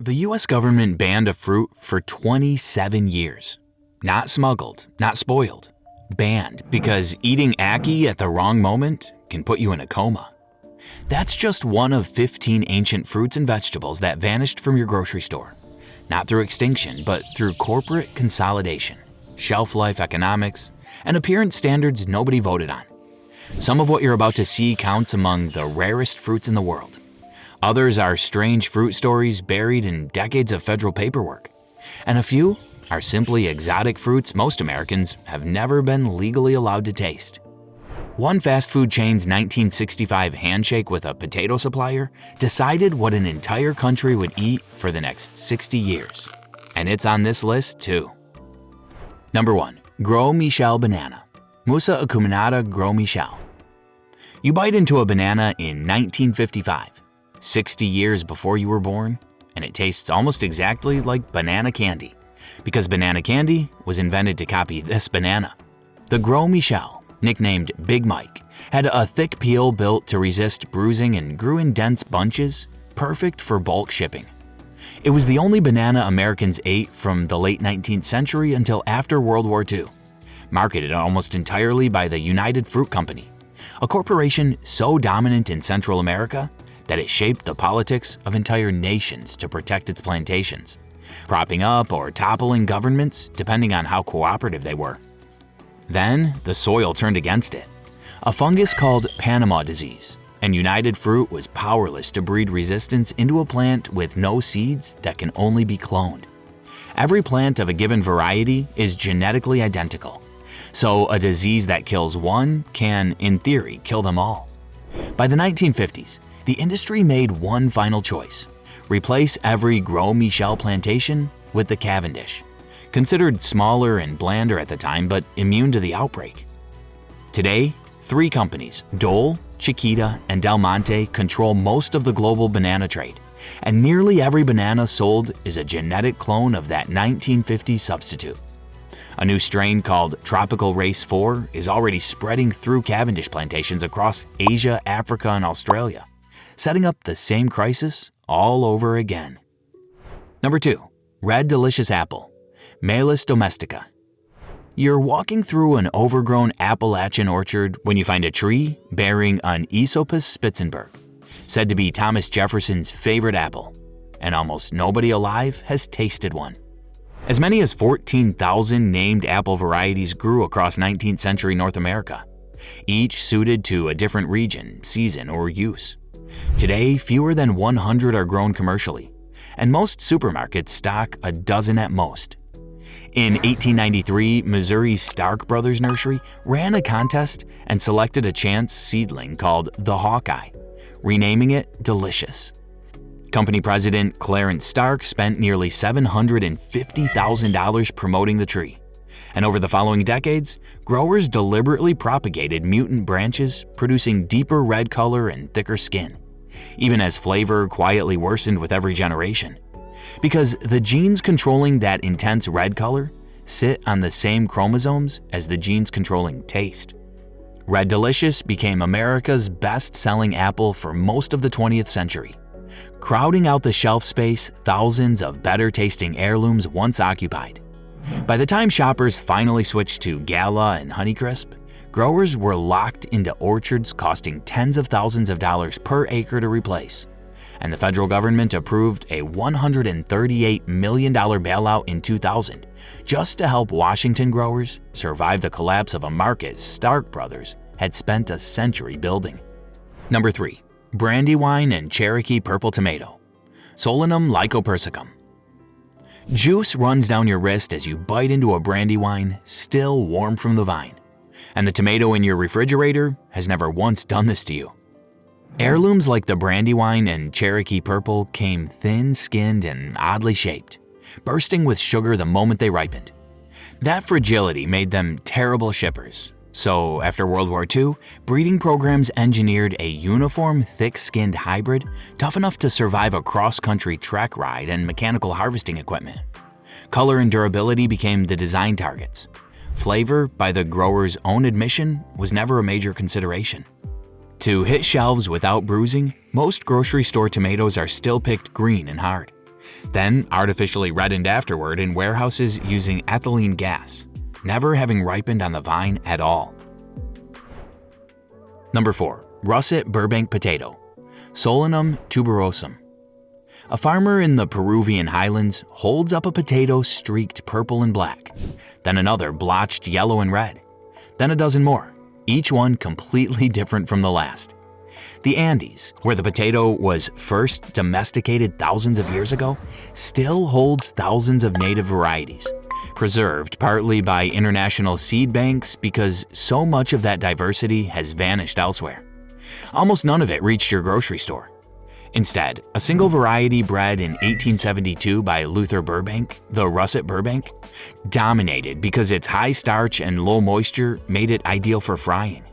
The US government banned a fruit for 27 years. Not smuggled, not spoiled. Banned because eating ackee at the wrong moment can put you in a coma. That's just one of 15 ancient fruits and vegetables that vanished from your grocery store. Not through extinction, but through corporate consolidation, shelf life economics, and appearance standards nobody voted on. Some of what you're about to see counts among the rarest fruits in the world. Others are strange fruit stories buried in decades of federal paperwork. And a few are simply exotic fruits most Americans have never been legally allowed to taste. One fast food chain's 1965 handshake with a potato supplier decided what an entire country would eat for the next 60 years. And it's on this list too. Number 1. Gros Michel banana. Musa acuminata Gros Michel. You bite into a banana in 1955. 60 years before you were born, and it tastes almost exactly like banana candy, because banana candy was invented to copy this banana. The Gros Michel, nicknamed Big Mike, had a thick peel built to resist bruising and grew in dense bunches, perfect for bulk shipping. It was the only banana Americans ate from the late 19th century until after World War II, marketed almost entirely by the United Fruit Company, a corporation so dominant in Central America that it shaped the politics of entire nations to protect its plantations, propping up or toppling governments depending on how cooperative they were. Then, the soil turned against it. A fungus called Panama disease, and United Fruit was powerless to breed resistance into a plant with no seeds that can only be cloned. Every plant of a given variety is genetically identical, so a disease that kills one can, in theory, kill them all. By the 1950s, the industry made one final choice: replace every Gros Michel plantation with the Cavendish, considered smaller and blander at the time but immune to the outbreak. Today, 3 companies, Dole, Chiquita, and Del Monte, control most of the global banana trade, and nearly every banana sold is a genetic clone of that 1950s substitute. A new strain called Tropical Race 4 is already spreading through Cavendish plantations across Asia, Africa, and Australia, setting up the same crisis all over again. Number 2. Red Delicious Apple. Malus domestica. You're walking through an overgrown Appalachian orchard when you find a tree bearing an Aesopus Spitzenberg, said to be Thomas Jefferson's favorite apple, and almost nobody alive has tasted one. As many as 14,000 named apple varieties grew across 19th century North America, each suited to a different region, season, or use. Today, fewer than 100 are grown commercially, and most supermarkets stock a dozen at most. In 1893, Missouri's Stark Brothers Nursery ran a contest and selected a chance seedling called the Hawkeye, renaming it Delicious. Company president Clarence Stark spent nearly $750,000 promoting the tree, and over the following decades, growers deliberately propagated mutant branches, producing deeper red color and thicker skin, even as flavor quietly worsened with every generation. Because the genes controlling that intense red color sit on the same chromosomes as the genes controlling taste. Red Delicious became America's best-selling apple for most of the 20th century, crowding out the shelf space thousands of better-tasting heirlooms once occupied. By the time shoppers finally switched to Gala and Honeycrisp, growers were locked into orchards costing tens of thousands of dollars per acre to replace, and the federal government approved a $138 million bailout in 2000 just to help Washington growers survive the collapse of a market Stark Brothers had spent a century building. Number 3. Brandywine and Cherokee Purple Tomato. Solanum lycopersicum. Juice runs down your wrist as you bite into a brandywine still warm from the vine, and the tomato in your refrigerator has never once done this to you. Heirlooms like the Brandywine and Cherokee Purple came thin-skinned and oddly shaped, bursting with sugar the moment they ripened. That fragility made them terrible shippers, so after World War II, breeding programs engineered a uniform, thick-skinned hybrid tough enough to survive a cross-country trek ride and mechanical harvesting equipment. Color and durability became the design targets. Flavor, by the grower's own admission, was never a major consideration. To hit shelves without bruising, most grocery store tomatoes are still picked green and hard. then artificially reddened afterward in warehouses using ethylene gas, never having ripened on the vine at all. Number 4. Russet Burbank potato, Solanum tuberosum. A farmer in the Peruvian highlands holds up a potato streaked purple and black, then another blotched yellow and red, then a dozen more, each one completely different from the last. The Andes, where the potato was first domesticated thousands of years ago, still holds thousands of native varieties, preserved partly by international seed banks because so much of that diversity has vanished elsewhere. Almost none of it reached your grocery store. Instead, a single variety bred in 1872 by Luther Burbank, the Russet Burbank, dominated because its high starch and low moisture made it ideal for frying.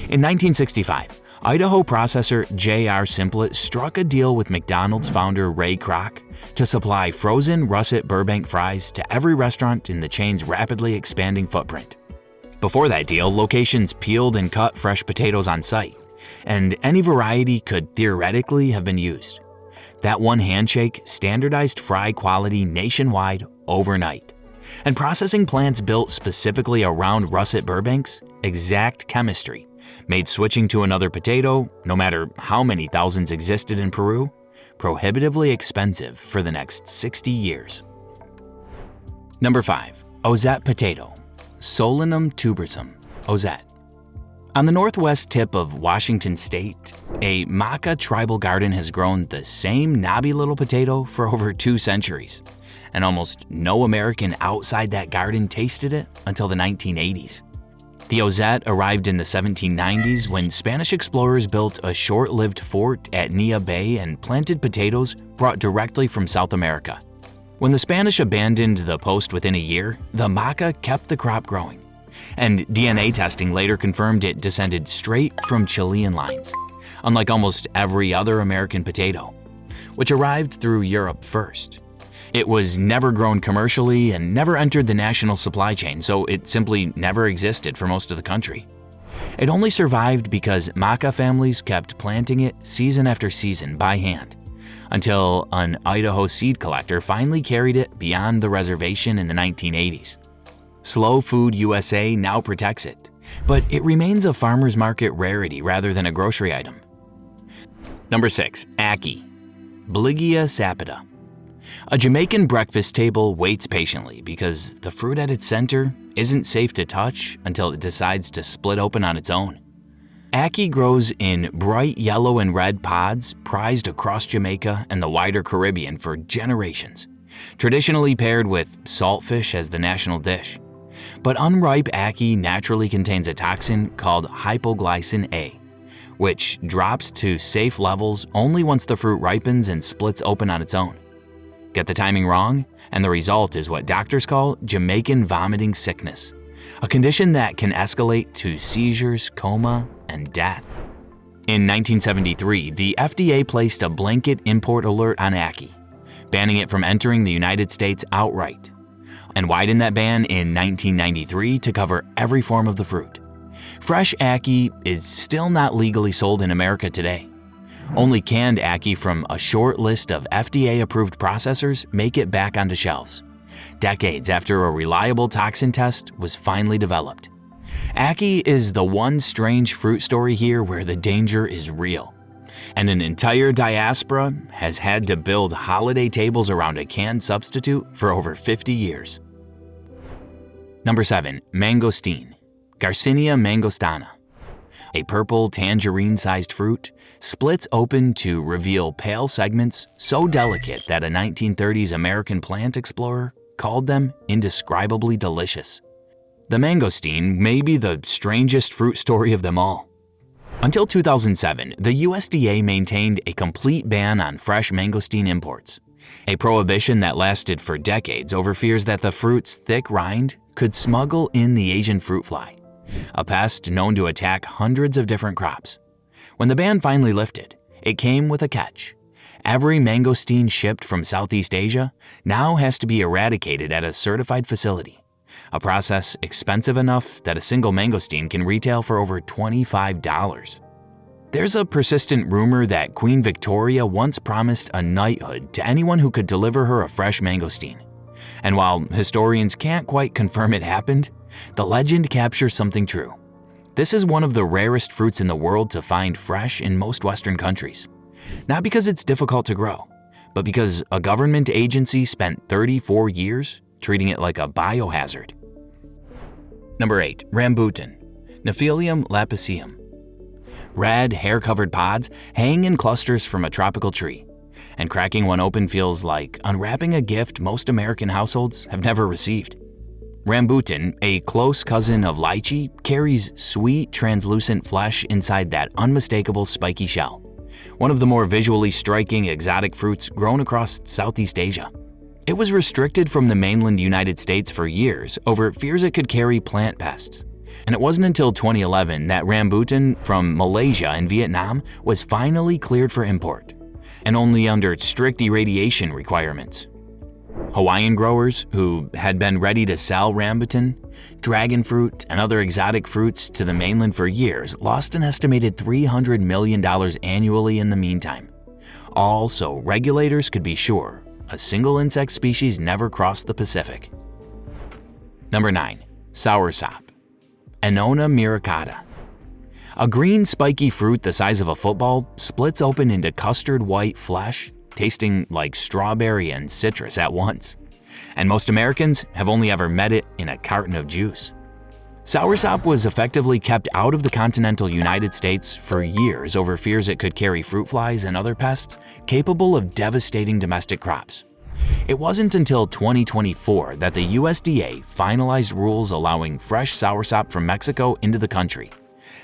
In 1965, Idaho processor J.R. Simplet struck a deal with McDonald's founder Ray Kroc to supply frozen Russet Burbank fries to every restaurant in the chain's rapidly expanding footprint. Before that deal, locations peeled and cut fresh potatoes on site, and any variety could theoretically have been used. That one handshake standardized fry quality nationwide overnight, and processing plants built specifically around Russet Burbank's exact chemistry made switching to another potato, no matter how many thousands existed in Peru, prohibitively expensive for the next 60 years. Number 5. Ozette potato, Solanum tuberosum, Ozette. On the northwest tip of Washington state, a Maca tribal garden has grown the same knobby little potato for over 2 centuries, and almost no American outside that garden tasted it until the 1980s. The Ozette arrived in the 1790s when Spanish explorers built a short-lived fort at Nia Bay and planted potatoes brought directly from South America. When the Spanish abandoned the post within a year, the Maca kept the crop growing, and DNA testing later confirmed it descended straight from Chilean lines, unlike almost every other American potato, which arrived through Europe first. It was never grown commercially and never entered the national supply chain, so it simply never existed for most of the country. It only survived because Maca families kept planting it season after season by hand, until an Idaho seed collector finally carried it beyond the reservation in the 1980s. Slow Food USA now protects it, but it remains a farmer's market rarity rather than a grocery item. Number 6. Ackee, Bligia sapida. A Jamaican breakfast table waits patiently because the fruit at its center isn't safe to touch until it decides to split open on its own. Ackee grows in bright yellow and red pods prized across Jamaica and the wider Caribbean for generations, traditionally paired with saltfish as the national dish. But unripe ackee naturally contains a toxin called hypoglycin A, which drops to safe levels only once the fruit ripens and splits open on its own. Get the timing wrong, and the result is what doctors call Jamaican vomiting sickness, a condition that can escalate to seizures, coma, and death. In 1973, the FDA placed a blanket import alert on ackee, banning it from entering the United States outright, and widened that ban in 1993 to cover every form of the fruit. Fresh ackee is still not legally sold in America today. Only canned ackee from a short list of FDA-approved processors make it back onto shelves, decades after a reliable toxin test was finally developed. Ackee is the one strange fruit story here where the danger is real, and an entire diaspora has had to build holiday tables around a canned substitute for over 50 years. Number 7. Mangosteen, Garcinia mangostana. A purple tangerine-sized fruit splits open to reveal pale segments so delicate that a 1930s American plant explorer called them indescribably delicious. The mangosteen may be the strangest fruit story of them all. Until 2007, the USDA maintained a complete ban on fresh mangosteen imports, a prohibition that lasted for decades over fears that the fruit's thick rind could smuggle in the Asian fruit fly, a pest known to attack hundreds of different crops. When the ban finally lifted, it came with a catch. Every mangosteen shipped from Southeast Asia now has to be eradicated at a certified facility, a process expensive enough that a single mangosteen can retail for over $25. There's a persistent rumor that Queen Victoria once promised a knighthood to anyone who could deliver her a fresh mangosteen. And while historians can't quite confirm it happened, the legend captures something true. This is one of the rarest fruits in the world to find fresh in most Western countries. Not because it's difficult to grow, but because a government agency spent 34 years treating it like a biohazard. Number 8. Rambutan, Nephelium lapiceum. Red, hair-covered pods hang in clusters from a tropical tree, and cracking one open feels like unwrapping a gift most American households have never received. Rambutan, a close cousin of lychee, carries sweet, translucent flesh inside that unmistakable spiky shell, one of the more visually striking exotic fruits grown across Southeast Asia. It was restricted from the mainland United States for years over fears it could carry plant pests. And it wasn't until 2011 that rambutan from Malaysia and Vietnam was finally cleared for import, and only under strict irradiation requirements. Hawaiian growers, who had been ready to sell rambutan, dragon fruit, and other exotic fruits to the mainland for years, lost an estimated $300 million annually in the meantime. All so regulators could be sure a single insect species never crossed the Pacific. Number 9. Soursop, Annona muricata. A green spiky fruit the size of a football splits open into custard white flesh, tasting like strawberry and citrus at once. And most Americans have only ever met it in a carton of juice. Soursop was effectively kept out of the continental United States for years over fears it could carry fruit flies and other pests capable of devastating domestic crops. It wasn't until 2024 that the USDA finalized rules allowing fresh soursop from Mexico into the country,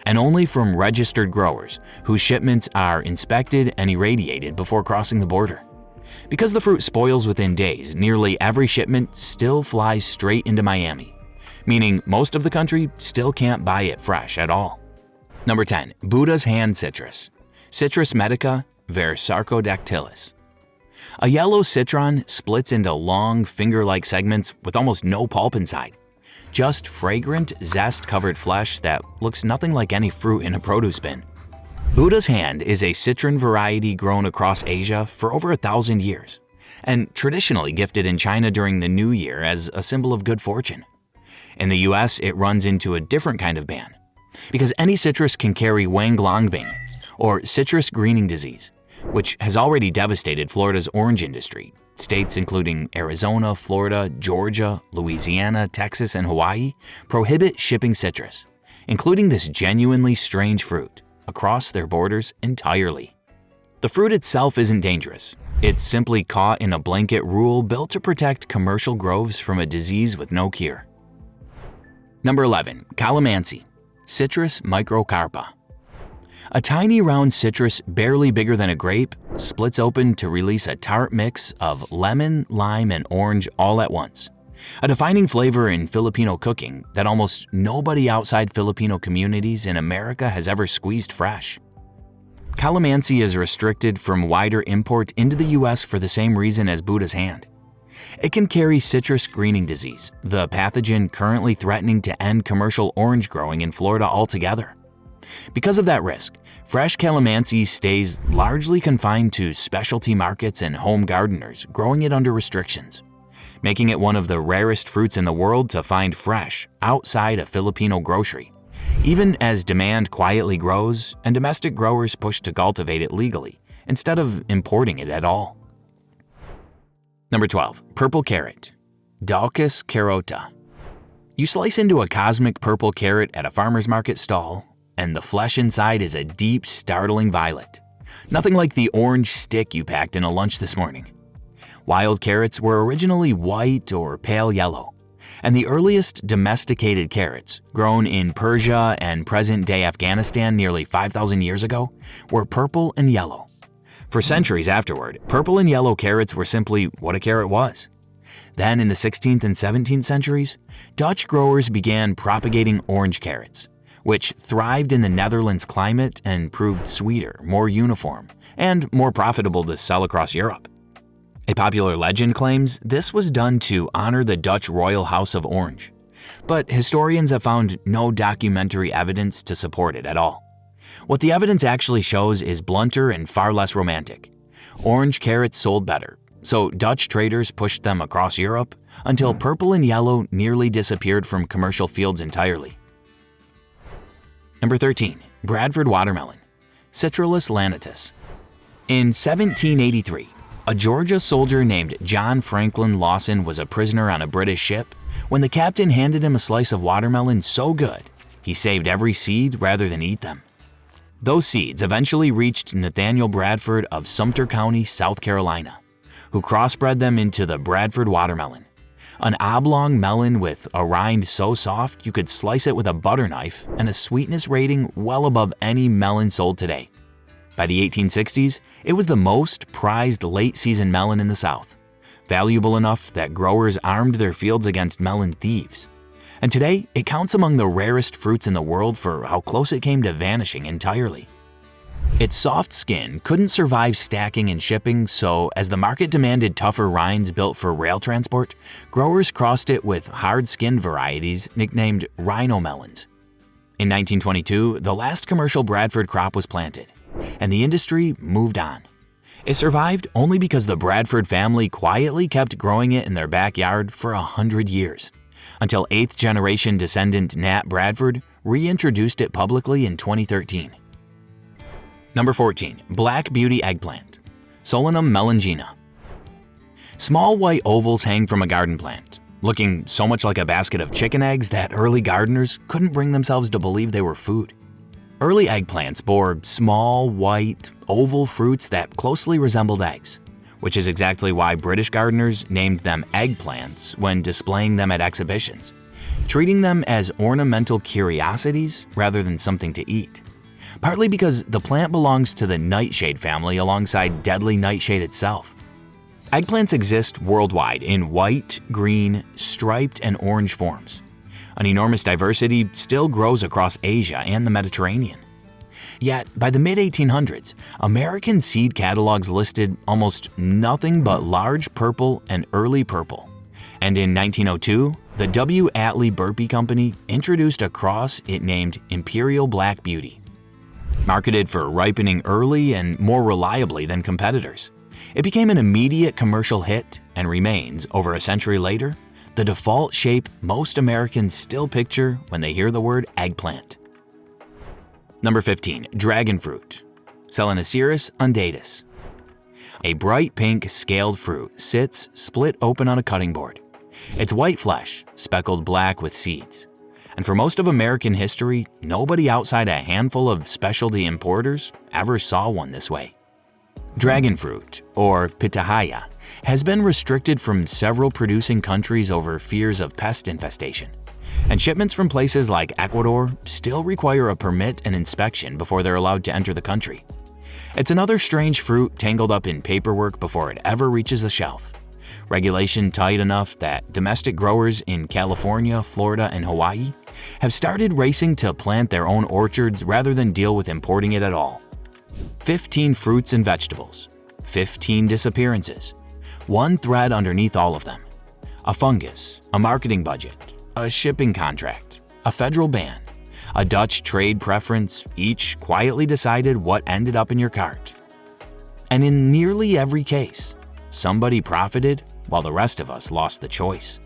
and only from registered growers whose shipments are inspected and irradiated before crossing the border. Because the fruit spoils within days, nearly every shipment still flies straight into Miami, meaning most of the country still can't buy it fresh at all. Number 10. Buddha's hand citrus, Citrus medica var. Sarcodactylus. A yellow citron splits into long, finger-like segments with almost no pulp inside. Just fragrant, zest-covered flesh that looks nothing like any fruit in a produce bin. Buddha's hand is a citron variety grown across Asia for over 1,000 years, and traditionally gifted in China during the New Year as a symbol of good fortune. In the US, it runs into a different kind of ban, because any citrus can carry Wanglongbing, or citrus greening disease, which has already devastated Florida's orange industry. States including Arizona, Florida, Georgia, Louisiana, Texas, and Hawaii prohibit shipping citrus, including this genuinely strange fruit, across their borders entirely. The fruit itself isn't dangerous. It's simply caught in a blanket rule built to protect commercial groves from a disease with no cure. Number 11. Calamansi, Citrus microcarpa. A tiny round citrus barely bigger than a grape splits open to release a tart mix of lemon, lime, and orange all at once. A defining flavor in Filipino cooking that almost nobody outside Filipino communities in America has ever squeezed fresh. Calamansi is restricted from wider import into the US for the same reason as Buddha's hand. It can carry citrus greening disease, the pathogen currently threatening to end commercial orange growing in Florida altogether. Because of that risk, fresh calamansi stays largely confined to specialty markets and home gardeners growing it under restrictions, making it one of the rarest fruits in the world to find fresh outside a Filipino grocery, even as demand quietly grows and domestic growers push to cultivate it legally instead of importing it at all. Number 12. Purple carrot, Daucus carota. You slice into a cosmic purple carrot at a farmer's market stall, and the flesh inside is a deep, startling violet. Nothing like the orange stick you packed in a lunch this morning. Wild carrots were originally white or pale yellow, and the earliest domesticated carrots, grown in Persia and present-day Afghanistan nearly 5,000 years ago, were purple and yellow. For centuries afterward, purple and yellow carrots were simply what a carrot was. Then in the 16th and 17th centuries, Dutch growers began propagating orange carrots, which thrived in the Netherlands climate and proved sweeter, more uniform, and more profitable to sell across Europe. A popular legend claims this was done to honor the Dutch royal house of Orange, but historians have found no documentary evidence to support it at all. What the evidence actually shows is blunter and far less romantic. Orange carrots sold better, so Dutch traders pushed them across Europe until purple and yellow nearly disappeared from commercial fields entirely. Number 13. Bradford watermelon, Citrullus lanitus. In 1783, a Georgia soldier named John Franklin Lawson was a prisoner on a British ship when the captain handed him a slice of watermelon so good, he saved every seed rather than eat them. Those seeds eventually reached Nathaniel Bradford of Sumter County, South Carolina, who crossbred them into the Bradford watermelon, an oblong melon with a rind so soft you could slice it with a butter knife and a sweetness rating well above any melon sold today. By the 1860s, it was the most prized late-season melon in the South, valuable enough that growers armed their fields against melon thieves. And today, it counts among the rarest fruits in the world for how close it came to vanishing entirely. Its soft skin couldn't survive stacking and shipping, so as the market demanded tougher rinds built for rail transport, growers crossed it with hard-skinned varieties nicknamed rhino melons. In 1922, the last commercial Bradford crop was planted, and the industry moved on. It survived only because the Bradford family quietly kept growing it in their backyard for 100 years, until 8th-generation descendant Nat Bradford reintroduced it publicly in 2013. Number 14. Black Beauty eggplant, Solanum melongena. Small white ovals hang from a garden plant, looking so much like a basket of chicken eggs that early gardeners couldn't bring themselves to believe they were food. Early eggplants bore small, white, oval fruits that closely resembled eggs, which is exactly why British gardeners named them eggplants when displaying them at exhibitions, treating them as ornamental curiosities rather than something to eat. Partly because the plant belongs to the nightshade family alongside deadly nightshade itself. Eggplants exist worldwide in white, green, striped, and orange forms. An enormous diversity still grows across Asia and the Mediterranean. Yet, by the mid-1800s, American seed catalogs listed almost nothing but large purple and early purple. And in 1902, the W. Atlee Burpee Company introduced a cross it named Imperial Black Beauty. Marketed for ripening early and more reliably than competitors, it became an immediate commercial hit and remains, over a century later, the default shape most Americans still picture when they hear the word eggplant. Number 15. Dragon fruit, Selenocereus undatus. A bright pink scaled fruit sits split open on a cutting board. Its white flesh speckled black with seeds. And for most of American history, nobody outside a handful of specialty importers ever saw one this way. Dragon fruit, or pitahaya, has been restricted from several producing countries over fears of pest infestation, and shipments from places like Ecuador still require a permit and inspection before they're allowed to enter the country. It's another strange fruit tangled up in paperwork before it ever reaches the shelf. Regulation tight enough that domestic growers in California, Florida, and Hawaii have started racing to plant their own orchards rather than deal with importing it at all. 15 fruits and vegetables, 15 disappearances, one thread underneath all of them. A fungus, a marketing budget, a shipping contract, a federal ban, a Dutch trade preference, each quietly decided what ended up in your cart. And in nearly every case, somebody profited while the rest of us lost the choice.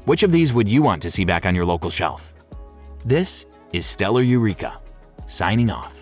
Which of these would you want to see back on your local shelf? This is Stellar Eureka, signing off.